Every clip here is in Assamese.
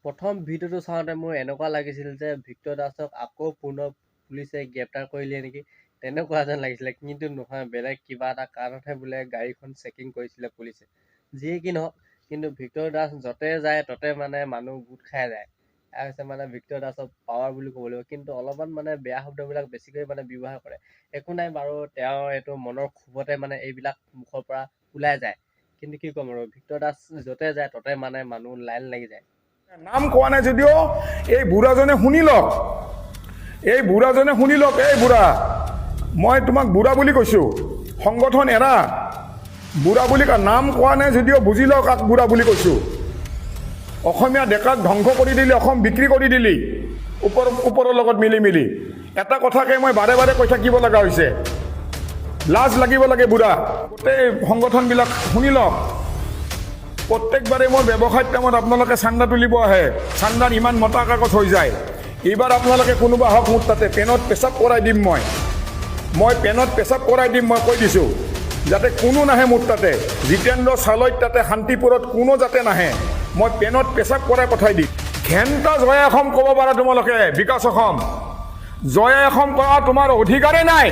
প্ৰথম ভিডিঅ'টো চাওঁতে মোৰ এনেকুৱা লাগিছিল যে ভিক্টৰ দাসক আকৌ পুনৰ পুলিচে গ্ৰেপ্তাৰ কৰিলে নেকি, তেনেকুৱা যেন লাগিছিলে। কিন্তু নহয়, বেলেগ কিবা এটা কাৰণতহে বোলে গাড়ীখন চেকিং কৰিছিলে পুলিচে। যিয়ে কি নহওক, কিন্তু ভিক্টৰ দাস য'তে যায় ত'তে মানে মানুহ গোট খাই যায়। এয়া হৈছে মানে ভিক্টৰ দাসৰ পাৱাৰ বুলি ক'ব লাগিব। কিন্তু অলপমান মানে বেয়া শব্দবিলাক বেছিকৈ মানে ব্যৱহাৰ কৰে। একো নাই বাৰু, তেওঁৰ এইটো মনৰ ক্ষোভতে মানে এইবিলাক মুখৰ পৰা ওলাই যায়। কিন্তু কি ক'ম আৰু, ভিক্টৰ দাস য'তে যায় ত'তে মানে মানুহ লাইন লাগি যায়। নাম কোৱা নাই যদিও এই বুঢ়াজনে শুনি লওক, এই বুঢ়া, মই তোমাক বুঢ়া বুলি কৈছো, সংগঠন এৰা। বুঢ়া বুলি নাম কোৱা নাই যদিও বুজি লওক কাক বুঢ়া বুলি কৈছো। অসমীয়া ডেকাক ধ্বংস কৰি দিলি, অসম বিক্ৰী কৰি দিলি ওপৰৰ লগত মিলি। এটা কথাকে মই বাৰে বাৰে কৈ থাকিব লগা হৈছে, লাজ লাগিব লাগে বুঢ়া। গোটেই সংগঠনবিলাক শুনি লওক। প্ৰত্যেকবাৰে মোৰ ব্যৱসায়ৰ টাইমত আপোনালোকে চান্দা তুলিব আহে, চান্দাৰ ইমান মতা কাগজ হৈ যায়। এইবাৰ আপোনালোকে কোনোবা হওক, মোৰ তাতে পেনত পেচাব কৰাই দিম। মই পেনত পেচাব কৰাই দিম, মই কৈ দিছোঁ। যাতে কোনো নাহে মোৰ তাতে, জিতেন্দ্ৰ চালৈত তাতে শান্তিপুৰত কোনো যাতে নাহে। মই পেনত পেচাব কৰাই পঠাই দিম। ঘেণ্টা জয় অসম ক'ব পাৰা তোমালোকে, বিকাশ অসম জয় অসম কৰা তোমাৰ অধিকাৰেই নাই।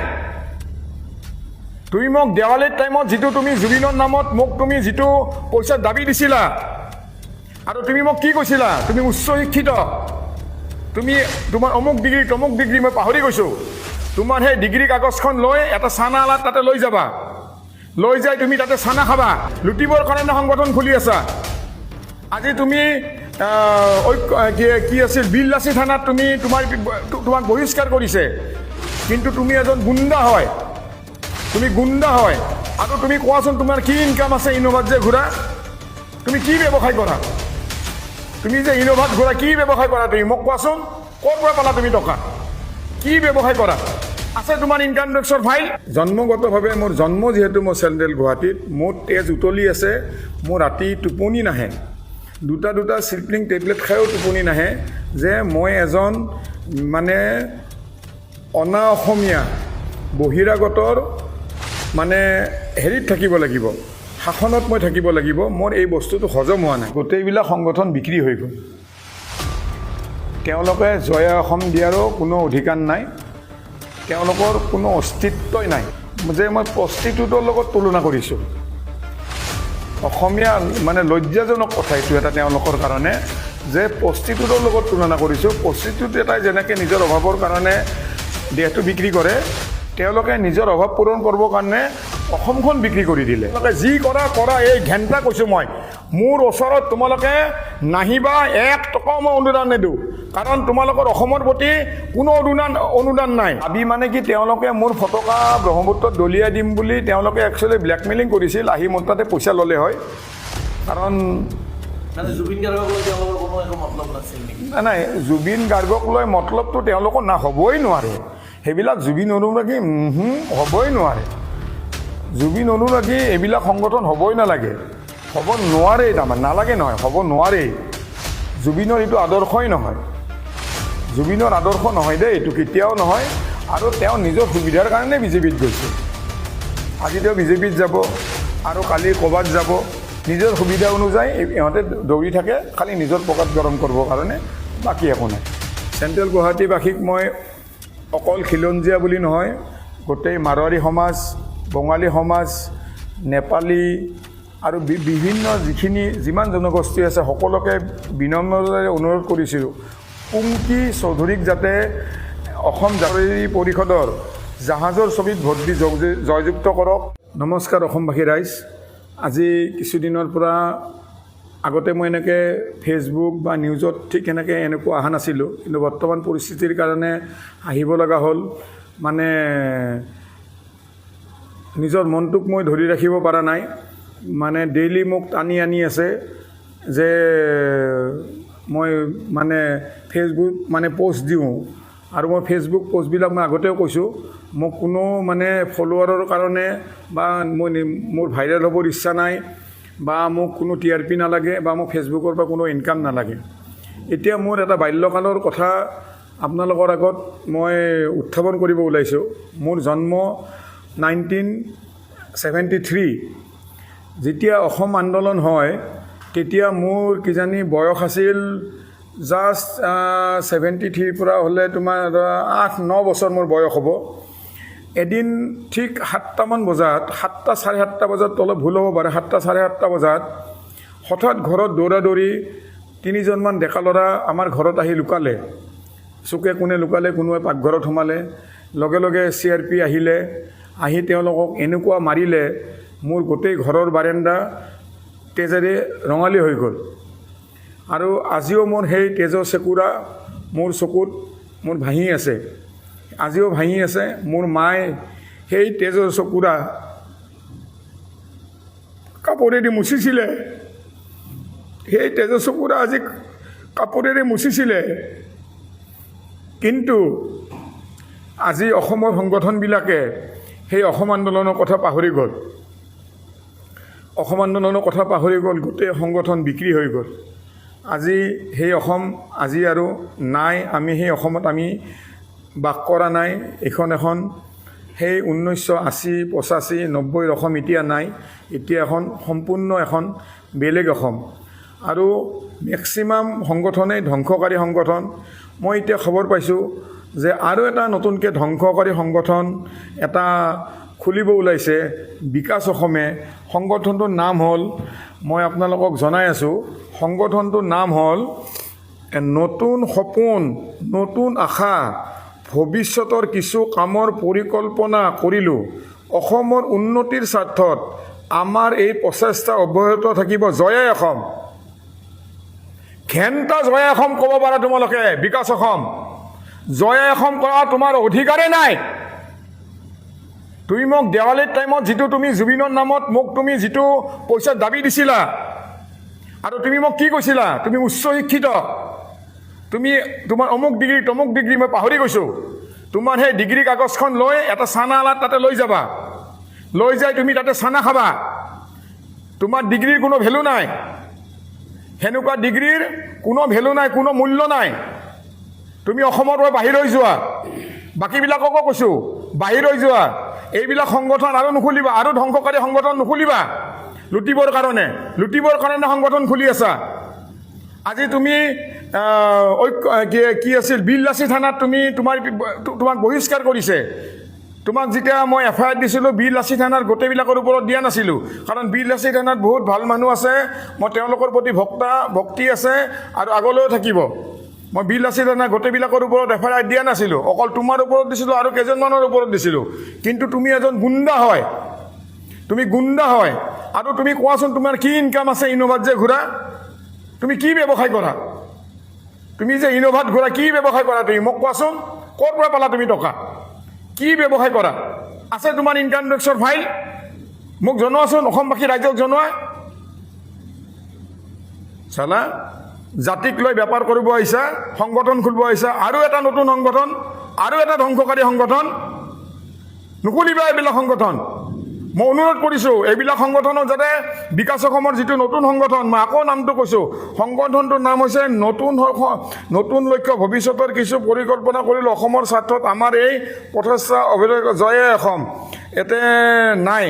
তুমি মোক দেৱালীৰ টাইমত যিটো তুমি জুবিনৰ নামত মোক তুমি যিটো পইচাৰ দাবী দিছিলা, আৰু তুমি মোক কি কৈছিলা, তুমি উচ্চ শিক্ষিত, তুমি তোমাৰ অমুক ডিগ্ৰী তমুক ডিগ্ৰী, মই পাহৰি গৈছোঁ। তোমাৰ সেই ডিগ্ৰী কাগজখন লৈ এটা চানা আলাত তাতে লৈ যাবা, লৈ যাই তুমি তাতে চানা খাবা। লুটিবৰ কাৰণে সংগঠন খুলি আছা। আজি তুমি কি আছিল বিললাচি থানাত তুমি তোমাক বহিষ্কাৰ কৰিছে। কিন্তু তুমি এজন গুণ্ডা হয়, আৰু তুমি কোৱাচোন তোমাৰ কি ইনকাম আছে ইনোভাত যে ঘূৰা? তুমি কি ব্যৱসায় কৰা? তুমি যে ইনোভাত ঘূৰা কি ব্যৱসায় কৰা? তুমি মোক কোৱাচোন, ক'ৰ পৰা পালা তুমি টকা? কি ব্যৱসায় কৰা? আছে তোমাৰ ইনকাম টেক্সৰ ফাইল? জন্মগতভাৱে মোৰ জন্ম যিহেতু মোৰ চেণ্ট্ৰেল গুৱাহাটীত, মোৰ তেজ উতলি আছে, মোৰ ৰাতি টোপনি নাহে। দুটা স্লিপিং টেবলেট খায়ো টোপনি নাহে যে মই এজন মানে অনা অসমীয়া বহিৰাগতৰ মানে হেৰিত থাকিব লাগিব, শাসনত মই থাকিব লাগিব। মোৰ এই বস্তুটো হজম হোৱা নাই। গোটেইবিলাক সংগঠন বিক্ৰী হৈ গ'ল। তেওঁলোকে জয় অসম দিয়াৰো কোনো অধিকাৰ নাই, তেওঁলোকৰ কোনো অস্তিত্বই নাই। যে মই প্ৰষ্টিটিউটৰ লগত তুলনা কৰিছোঁ, অসমীয়া মানে লজ্জাজনক কথা এইটো এটা তেওঁলোকৰ কাৰণে, যে প্ৰষ্টিটিউটৰ লগত তুলনা কৰিছোঁ। প্ৰষ্টিটিউট এটাই যেনেকৈ নিজৰ অভাৱৰ কাৰণে দেহটো বিক্ৰী কৰে, তেওঁলোকে নিজৰ অভাৱ পূৰণ কৰিবৰ কাৰণে অসমখন বিক্ৰী কৰি দিলে। তেওঁলোকে যি কৰা এই ঘেণ্টা কৈছোঁ মই, মোৰ ওচৰত তোমালোকে নাহিবা, 1 টকাও মই অনুদান নিদিওঁ। কাৰণ তোমালোকৰ অসমৰ প্ৰতি কোনো অনুদান নাই। ভাবি মানে কি, তেওঁলোকে মোৰ ফটকা ব্ৰহ্মপুত্ৰত দলিয়াই দিম বুলি তেওঁলোকে একচুৱেলি ব্লেকমেইলিং কৰিছিল। আহি মোৰ তাতে পইচা ল'লে হয়, কাৰণ জুবিন গাৰ্গক লৈ তেওঁলোকৰ কোনো একো মতলব নাছিল নেকি? নাই, জুবিন গাৰ্গক লৈ মতলবটো তেওঁলোকৰ হ'বই নোৱাৰে। সেইবিলাক জুবিন অনুৰাগী হ'বই নোৱাৰে। জুবিন অনুৰাগী এইবিলাক সংগঠন হ'বই নালাগে, হ'ব নোৱাৰেই। তাৰমানে নালাগে নহয়, হ'ব নোৱাৰেই। জুবিনৰ এইটো আদৰ্শই নহয়, জুবিনৰ আদৰ্শ নহয় দেই, এইটো কেতিয়াও নহয়। আৰু তেওঁ নিজৰ সুবিধাৰ কাৰণে বিজেপিত গৈছে। আজি তেওঁ বিজেপিত যাব আৰু কালি ক'ৰবাত যাব, নিজৰ সুবিধা অনুযায়ী ইহঁতে দৌৰি থাকে, খালি নিজৰ পকেট গৰম কৰিবৰ কাৰণে, বাকী একো নাই। চেণ্ট্ৰেল গুৱাহাটীবাসীক মই অকল খিলঞ্জীয়া বুলি নহয়, গোটেই মাৰোৱাৰী সমাজ, বঙালী সমাজ, নেপালী আৰু বিভিন্ন যিমান জনগোষ্ঠী আছে সকলোকে বিনম্ৰতাৰে অনুৰোধ কৰিছিলোঁ, পুংকি চৌধুৰীক যাতে অসম জাতীয় পৰিষদৰ জাহাজৰ ছবিত ভোট দি জয়যুক্ত কৰক। নমস্কাৰ অসমবাসী ৰাইজ, আজি কিছুদিনৰ পৰা আগতে মই এনেকৈ ফেচবুক বা নিউজত ঠিক এনেকুৱা অহা নাছিলোঁ, কিন্তু বৰ্তমান পৰিস্থিতিৰ কাৰণে আহিব লগা হ'ল। মানে নিজৰ মনটোক মই ধৰি ৰাখিব পৰা নাই। মানে ডেইলি মোক টানি আনি আছে যে মই মানে ফেচবুক মানে পষ্ট দিওঁ, আৰু মই ফেচবুক পষ্টবিলাক মই আগতেও কৈছোঁ, মোক কোনো মানে ফলোৱাৰৰ কাৰণে বা মোৰ ভাইৰেল হ'বৰ ইচ্ছা নাই, বা মোক কোনো TRP নালাগে, বা মোক ফেচবুকৰ পৰা কোনো ইনকাম নালাগে। এতিয়া মোৰ এটা বাল্যকালৰ কথা আপোনালোকৰ আগত মই উত্থাপন কৰিব ওলাইছোঁ। মোৰ জন্ম 1973। যেতিয়া অসম আন্দোলন হয় তেতিয়া মোৰ কিজানি বয়স আছিল জাষ্ট 73 পৰা হ'লে তোমাৰ 8-9 বছৰ মোৰ বয়স হ'ব। এদিন ঠিক 7টামান বজাত, 7টা 7:30 বজাত, অলপ ভুল হ'ব পাৰে, 7টা 7:30 বজাত হঠাৎ ঘৰত দৌৰা দৌৰি 3জনমান ডেকা ল'ৰা আমাৰ ঘৰত আহি লুকালে। চুকে কোণে লুকালে, কোনোৱে পাকঘৰত সোমালে। লগে লগে CRP আহিলে, আহি তেওঁলোকক এনেকুৱা মাৰিলে, মোৰ গোটেই ঘৰৰ বাৰাণ্ডা তেজেৰে ৰঙালী হৈ গ'ল। আৰু আজিও মোৰ সেই তেজৰ চেকুৰা মোৰ চকুত মোৰ ভাঙি আছে, আজিও ভাঙি আছে। মোৰ মায়ে সেই তেজৰ চকুৰা কাপোৰেদি মুচিছিলে, সেই তেজৰ চকুৰা আজি কাপোৰেৰে মুচিছিলে। কিন্তু আজি অসমৰ সংগঠনবিলাকে সেই অসম আন্দোলনৰ কথা পাহৰি গ'ল। অসম আন্দোলনৰ কথা পাহৰি গ'ল, গোটেই সংগঠন বিক্ৰী হৈ গ'ল। আজি সেই অসম আজি আৰু নাই। আমি সেই অসমত আমি বাস কৰা নাই। এখন সেই 1980, 85, 90 অসম এতিয়া নাই। এতিয়া এখন সম্পূৰ্ণ এখন বেলেগ অসম, আৰু মেক্সিমাম সংগঠনেই ধ্বংসকাৰী সংগঠন। মই এতিয়া খবৰ পাইছোঁ যে আৰু এটা নতুনকৈ ধ্বংসকাৰী সংগঠন এটা খুলিব ওলাইছে, বিকাশ অসমে। সংগঠনটোৰ নাম হ'ল, মই আপোনালোকক জনাই আছোঁ, সংগঠনটোৰ নাম হ'ল নতুন সপোন, নতুন আশা, ভৱিষ্যতৰ কিছু কামৰ পৰিকল্পনা কৰিলোঁ। অসমৰ উন্নতিৰ স্বাৰ্থত আমাৰ এই প্ৰচেষ্টা অব্যাহত থাকিব। জয় অসম। ঘেণ্টা জয় অসম ক'ব পাৰা তোমালোকে। বিকাশ অসম জয় অসম কৰা তোমাৰ অধিকাৰেই নাই। তুমি মোক দেৱালীৰ টাইমত যিটো তুমি জুবিনৰ নামত মোক তুমি যিটো পইচা দাবী দিছিলা, আৰু তুমি মোক কি কৈছিলা, তুমি উচ্চ শিক্ষিত, তুমি তোমাৰ অমুক ডিগ্ৰী তমুক ডিগ্ৰী, মই পাহৰি গৈছোঁ। তোমাৰ সেই ডিগ্ৰী কাগজখন লৈ এটা চানা আলাত তাতে লৈ যাবা, লৈ যাই তুমি তাতে চানা খাবা। তোমাৰ ডিগ্ৰীৰ কোনো ভেলু নাই। সেনেকুৱা ডিগ্ৰীৰ কোনো ভেলু নাই, কোনো মূল্য নাই। তুমি অসমৰ পৰা বাহিৰ হৈ যোৱা। বাকীবিলাককো কৈছোঁ, বাহিৰ হৈ যোৱা। এইবিলাক সংগঠন আৰু নুখুলিবা, আৰু ধ্বংসকাৰী সংগঠন নুখুলিবা। লুটিবৰ কাৰণে সংগঠন খুলি আছা। আজি তুমি কি আছিল, বিললাচি থানাত তোমাক বহিষ্কাৰ কৰিছে। তোমাক যেতিয়া মই FIR দিছিলোঁ, বিললাচি থানাৰ গোটেইবিলাকৰ ওপৰত দিয়া নাছিলোঁ, কাৰণ বিললাচি থানাত বহুত ভাল মানুহ আছে। মই তেওঁলোকৰ প্ৰতি ভক্তি আছে আৰু আগলৈও থাকিব। মই বিললাচি থানাৰ গোটেইবিলাকৰ ওপৰত FIR দিয়া নাছিলোঁ, অকল তোমাৰ ওপৰত দিছিলোঁ আৰু কেইজনমানৰ ওপৰত দিছিলোঁ। কিন্তু তুমি এজন গুণ্ডা হয়, তুমি গুণ্ডা হয়। আৰু তুমি কোৱাচোন, তোমাৰ কি ইনকাম আছে ইনোভাত যে ঘূৰা? তুমি কি ব্যৱসায় কৰা? তুমি যে ইনোভাত ঘূৰা, কি ব্যৱসায় কৰা তুমি মোক কোৱাচোন? ক'ৰ পৰা পালা তুমি টকা? কি ব্যৱসায় কৰা? আছে তোমাৰ ইনকাম টেক্সৰ ফাইল? মোক জনোৱাচোন, অসমবাসী ৰাইজক জনোৱা। চালা, জাতিক লৈ বেপাৰ কৰিব আহিছা, সংগঠন খুলিব আহিছা, আৰু এটা নতুন সংগঠন, আৰু এটা ধ্বংসকাৰী সংগঠন। নুখুলিবা এইবিলাক সংগঠন। মই অনুৰোধ কৰিছোঁ, এইবিলাক সংগঠনক যাতে বিকাশ অসমৰ যিটো নতুন সংগঠন, মই আকৌ নামটো কৈছোঁ, সংগঠনটোৰ নাম হৈছে নতুন লক্ষ্য, ভৱিষ্যতৰ কিছু পৰিকল্পনা কৰিলোঁ। অসমৰ স্বাৰ্থত আমাৰ এই প্ৰচেষ্টা অবিৰত জয় অসম। ইয়াতে নাই,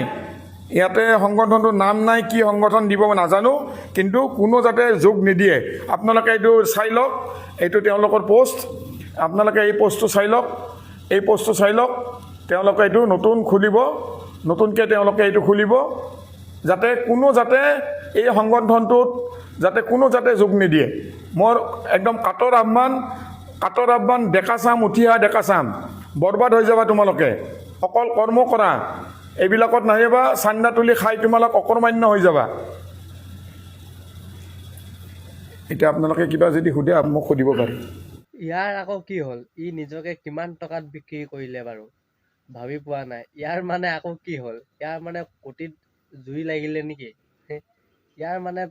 ইয়াতে সংগঠনটোৰ নাম নাই। কি সংগঠন দিব মই নাজানো, কিন্তু কোনো যাতে যোগ নিদিয়ে। আপোনালোকে এইটো চাই লওক, এইটো তেওঁলোকৰ পোষ্ট। আপোনালোকে এই পোষ্টটো চাই লওক, এই পোষ্টটো চাই লওক। তেওঁলোকে এইটো নতুন খুলিব, নতুনকৈ তেওঁলোকে এইটো খুলিব, যাতে কোনো যাতে এই সংগঠনটোত যাতে কোনো যাতে যোগ নিদিয়ে। মোৰ একদম কাটৰ আহ্বান, ডেকা চাম, উঠি অহা ডেকা চাম, বৰবাদ হৈ যাবা তোমালোকে। অকল কৰ্ম কৰা, এইবিলাকত নাহিবা, চান্দা তুলি খাই তোমালোক অকৰ্মান্য হৈ যাবা। এতিয়া আপোনালোকে কিবা যদি সোধে মোক সুধিব পাৰে। ইয়াৰ আকৌ কি হ'ল? ই নিজকে কিমান টকাত বিক্ৰী কৰিলে বাৰু ভাবি পোৱা নাই। ইয়াৰ মানে আকৌ কি হ'ল? ইয়াৰ মানে কোটিত জুই লাগিলে নেকি? ইয়াৰ মানে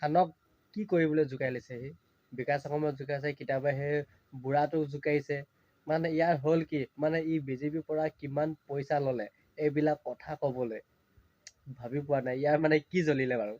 আনক কি কৰিবলৈ জোকাই লৈছে সি? বিকাশ অসমত জোকাইছে, কেতিয়াবা সেই বুঢ়াটোক জোকাইছে। মানে ইয়াৰ হ'ল কি? মানে ই বিজেপিৰ পৰা কিমান পইচা ল'লে এইবিলাক কথা ক'বলৈ ভাবি পোৱা নাই। ইয়াৰ মানে কি জ্বলিলে বাৰু?